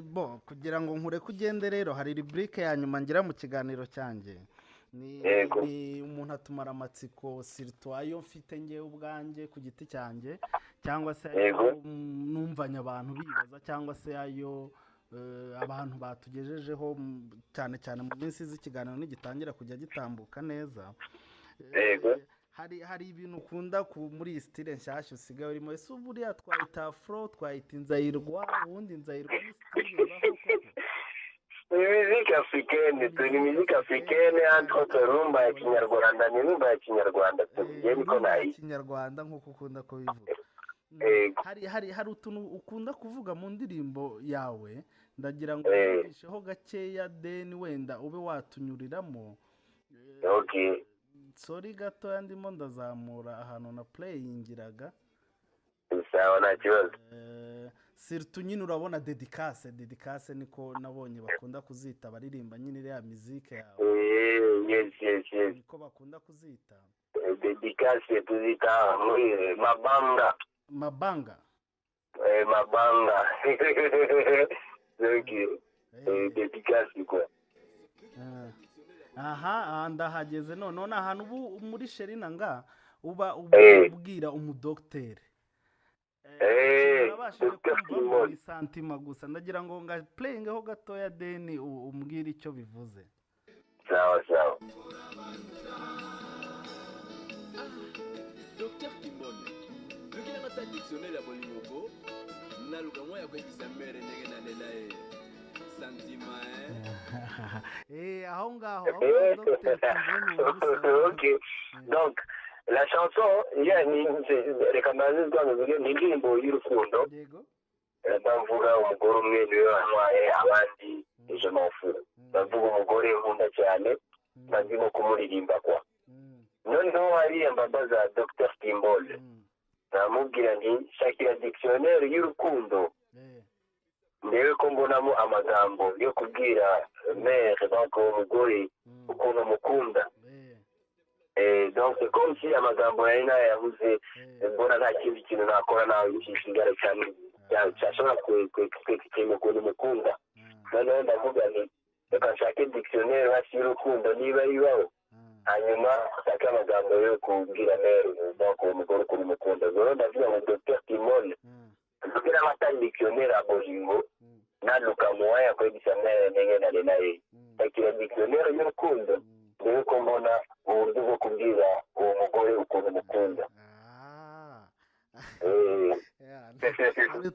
Bo kugira ngo nkure kugende rero hari rubrique ya nyuma ngira mu kiganiro cyanjye ni umuntu atumara amatsiko sirituwayo mfite ngewe ubwanjye ku giti cyanjye cyangwa se ayo numvanye abantu bibaza cyangwa se ayo abantu batugejejeho cyane cyane mu minsi z'ikiganiro nigitangira kujya gitambuka neza. Hari ibintu ukunda muri iyi style nshyashya usigaye urimo, ese buriya twayita afro, twayita inzayirwa, ubundi inzayirwa ni style Musique africaine, turi musique africaine entre autres rumba ya kinyarwanda ni rumba ya kinyarwanda tugiye niko nayi kinyarwanda nkuko ukunda kubivuga. Hari utuntu ukunda kuvuga mu ndirimbo yawe ndagira ngo uvisheho gakeya then wenda ube watunyuriramo. Okay. Sorry gato ndimo ndazamura ahantu na playingiraga. Sawa nta kibazo. Sirtu nyine urabona dedicase niko nabonye bakunda kuzita baririmba nyine iriya muzike yawe. Yes. Niko bakunda kuzita. Dedicase tuzita muri mabanga. Mabanga. Okay. Dedicase kwa. Aha ndahageze none ahantu ubu muri Sherina nga uba ubwira umudoktere. Nabashije kumva ni santima gusa ndagira ngo nga playing ho gatoya then umbwira icyo bivuze. Sawa. Dr. Kimbone lukina mata dictionnaire ya bolingo na lukamwa ya kwekisa mere ndenge na lela santima aho ngaho Dr. Kimbone. Okay. Donc la chanson reka mbanze twavuge ni indirimbo y'urukundo. Yego. Ndavuga umugore umwe niwe wantwaye abandi ejo n'ufu. Ndavuga umugore nkunda cyane ndimo kumuririmba kwa. Noneho hari ambabaza Dr. Kimbole. Namubwira nti shakira dictionnaire y'urukundo. Ndewe ko mbonamo amagambo yo kubwira mère donc umugore ukuntu mukunda. Donc c'est comme si amagambo yari yavuze mbona nta kindi kintu nakora nawe gishingara cyane cyashobora kwekikema ukuntu mukunda. Noneho ndavuga nti reka nshake dictionnaire hasi y'urukundo niba ibaho hanyuma nshake amagambo yo kubwira mère donc umugore ukuntu mukunda. Rero ndavuga ngo Dr. Kimbole kugira amatari dictionnaire abolingo naluka muwaya kwegisa mère ndenge na lenaye shakira dictionnaire y'urukundo ndewe ko mbona uburyo bwo kubwira uwo mugore ukuntu mukunda.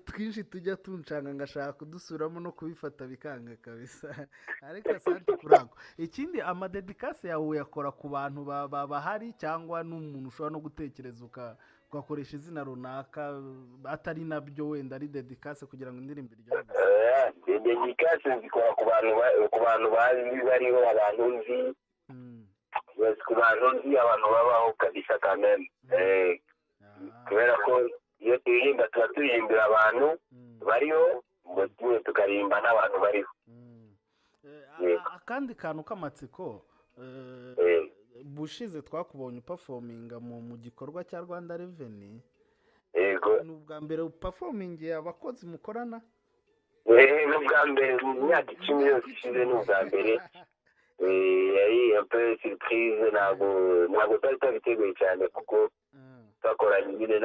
twinshi tujya tuncanga ngashaka kudusuramo no kubifata bikanga kabisa ariko asante kurako. Ikindi amadedikase yawe uyakora ku bantu bahari cyangwa n'umuntu ushobora no gutekereza ugakoresha izina runaka atari nabyo wenda ari dedikase kugira ngo indirimbo iryohe? Dedikase zikora ku bantu bazi bariho abantu nzi. Ku bantu nzi abantu babaho kabisa kameme. Kubera ko iyo turirimba tuba turirimbira abantu bariho ngo tuwe tukaririmba n'abantu bariho. Akandi kantu k'amatsiko bushize twakubonye performinga mu gikorwa cya Rwanda Revenue. Yego. Ni ubwa mbere uperformingiye abakozi mukorana? Ni ubwa mbere mu myaka 10 yose ishize ni ubwa mbere. Yari un peu surprise ntabwo twari twabiteguye cyane kuko twakoranye nyine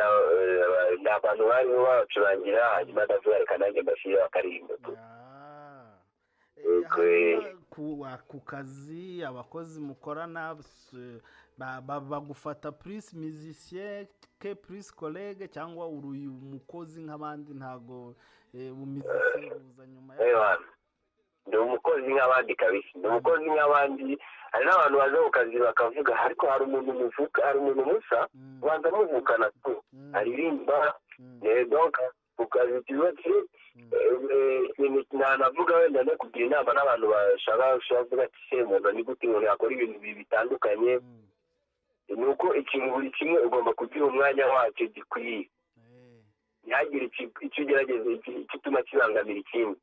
n'abantu barimo bacurangira hanyuma ndavuga reka nanjye mbashyire bakaririmba. Ku kazi abakozi mukorana bagufata plus musicien que plus collègue cyangwa uri umukozi nk'abandi ntago umuzicien uza nyuma ya? Ndi umukozi nk'abandi kabisa, ndi umukozi nk'abandi. Hari n'abantu baza ku kazi bakavuga ariko hari umuntu musa ubanza muvukana tu aririmba. Donc ku kazi tubatse navuga wenda no kugira inama n'abantu bashaka kuvuga ati se umuntu ni gute umuntu yakora ibintu bitandukanye. Ni uko ikintu buri kimwe ugomba kugira umwanya wacyo gikwiye, ntihagire icyo ugerageza igituma kibangamira ikindi.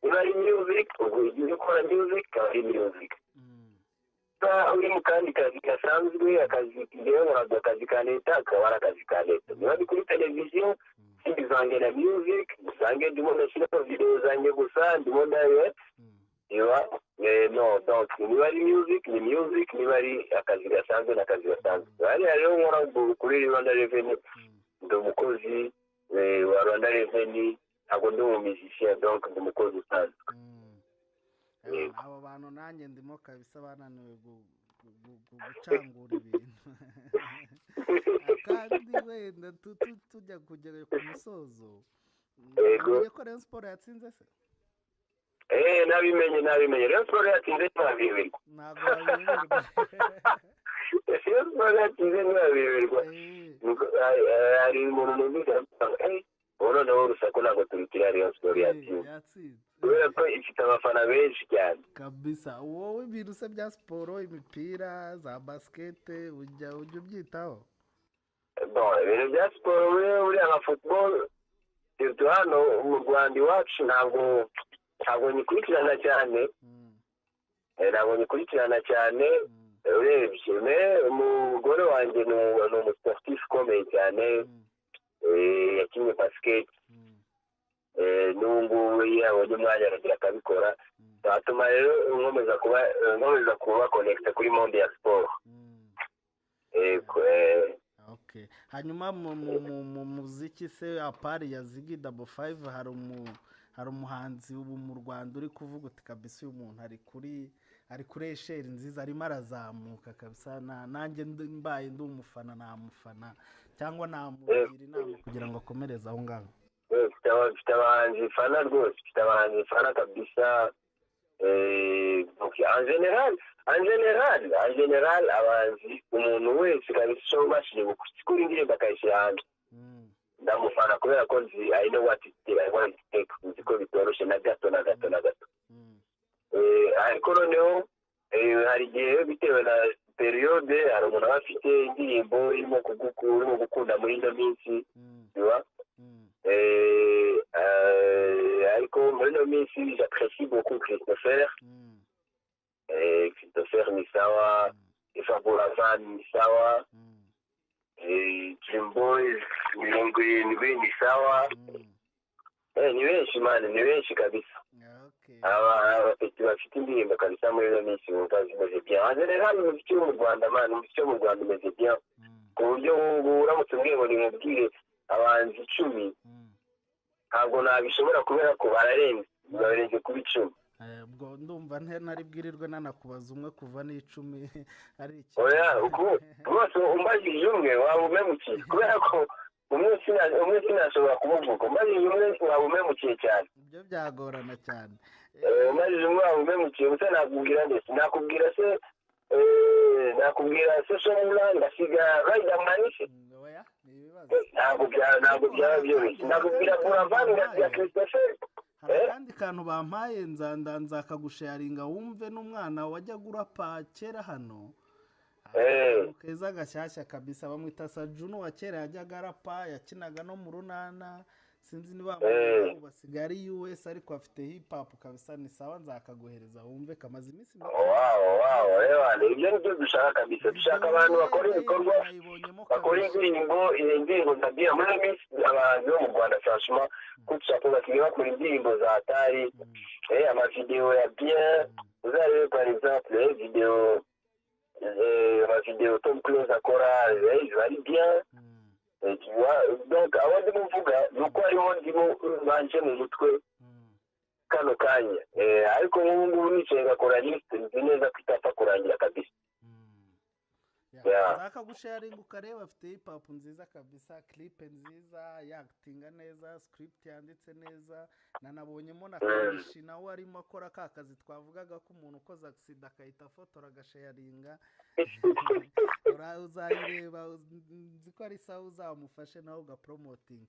Niba ari music ubwo ugiye gukora music ari music. Uri mu kandi kazi gasanzwe akazi ngewe ntabwo akazi ka leta akaba ari akazi ka leta. Niba ari kuri televiziyo zanjye na music zanjye ndimo ndashyiraho video zanjye gusa ndimo direct iba no donc niba ari music ni music, niba ari akazi gasanzwe n'akazi gasanzwe. Hariya rero nkora kuri Rwanda Revenue, ndi umukozi wa Rwanda Revenue, ntabwo ndi umusicien, donc ndi umukozi usanzwe. Abo bantu nanjye ndimo kabisa bananiwe gucangura ibintu kandi wenda tujya kugera ku musozo. Umenye ko Rayon Sport yatsinze se? Nabimenye Rayon Sport yatsinze ntibabiberwa. Ntabwo babiberwa. Rayon Sport yatsinze ntibabiberwa. Hari umuntu numvise noneho urusaku ntabwo turutira Rayon Sport yatsinze. Kubera ko ifite abafana benshi cyane kabisa. Wowe ibintu se bya siporo, imipira za basikete ujya ubyitaho? Ibintu bya siporo buriya nka football hano mu Rwanda iwacu ntabwo nyikurikirana cyane, urebye umugore wanjye ni umusportif ukomeye cyane, yakinnye basket, n'ubu yabonye umwanya aragira akabikora, atuma rero nkomeza kuba connected kuri monde ya sport. Okay. Hanyuma mu muziki se apari ya Ziggy double 5 hari umuhanzi ubu mu Rwanda uri kuvuga uti kabisa uyu muntu ari kuri esheri nziza, arimo arazamuka kabisa, nanjye mbaye ndi umufana namufana cyangwa namugira inama kugira ngo akomereze aho ngaho? Mfite abahanzi fana rwose, mfite abahanzi fana kabisa. En general abahanzi, umuntu wese kabisa ushobora ubashije gukora indirimbo akayishyira hanze ndamufana, kubera ko nzi I know what it takes, nzi ko bitoroshye na gato. Ariko noneho hari igihe bitewe na periode, hari umuntu aba afite indirimbo urimo gukunda muri ino minsi, ariko muri ino minsi j'apprécie beaucoup Christopher ni sawa, Afana ni sawa, Dream Boys ni sawa, ni benshi kabisa. Abafite bafite indirimbo kabisa muri ino minsi bumva zimeze bien. En general umuziki wo mu Rwanda umeze bien, ku buryo uramutse umbwiye ngo nimubwire abahanzi 10 ntabwo nabishobora, kubera ko bararenze kuba 10. Ubwo ndumva ntari bwirirwe nanakubaza umwe kuva n'icumi ari iki. Rwose umbajije umwe waba umemukiye, kubera ko umwe sinashobora kumuvuga, umbajije umwe waba umemukiye cyane. Ibyo byagorana cyane. Umbajije umwe waba umemukiye, gusa nakubwira ndetse nakubwira se Shomula ngasiga Riderman se. Ntabwo byaba byoroshye. Nakubwira Buravan ngasiga Christopher. Hari kandi kantu bampaye nzakagusharinga wumve n'umwana wajyaga urapa kera hano. Keza gashyashya kabisa, bamwita Sajuno wa kera yajyaga arapa, yakinaga no mu runana, sinzi niba basigaye ari US ariko afite hip hop kabisa, ni sawa, nzakaguhereza wumve, kamaze iminsi mike. Ibyo nibyo dushaka kabisa, dushaka abantu bakora ibikorwa, bakora indirimbo ndabwira muri minsi abahanzi bo mu Rwanda franchement ko dushaka bakiga bakora indirimbo za atari, amavideo ya bien, uzarebe par exemple video Tom Close akora ari bien. Tu vois, donc avant de muvuga nuko hariho ndimo banje mu mutwe kano kanya, ariko nk'ubu nicaye ngakora list, nzi neza ko itapfa kurangira kabisa. Nzakagusharinga ukareba, afite hip hop nziza kabisa, clip nziza, yakitinga neza, script yanditse neza, nanabonyemo na Kamishi nawe arimo akora ka kazi twavugaga ko umuntu ukoze accident akahita afotora agasharinga. Uzayireba, nzi ko ari sawa, uzamufashe nawe ugapromoting.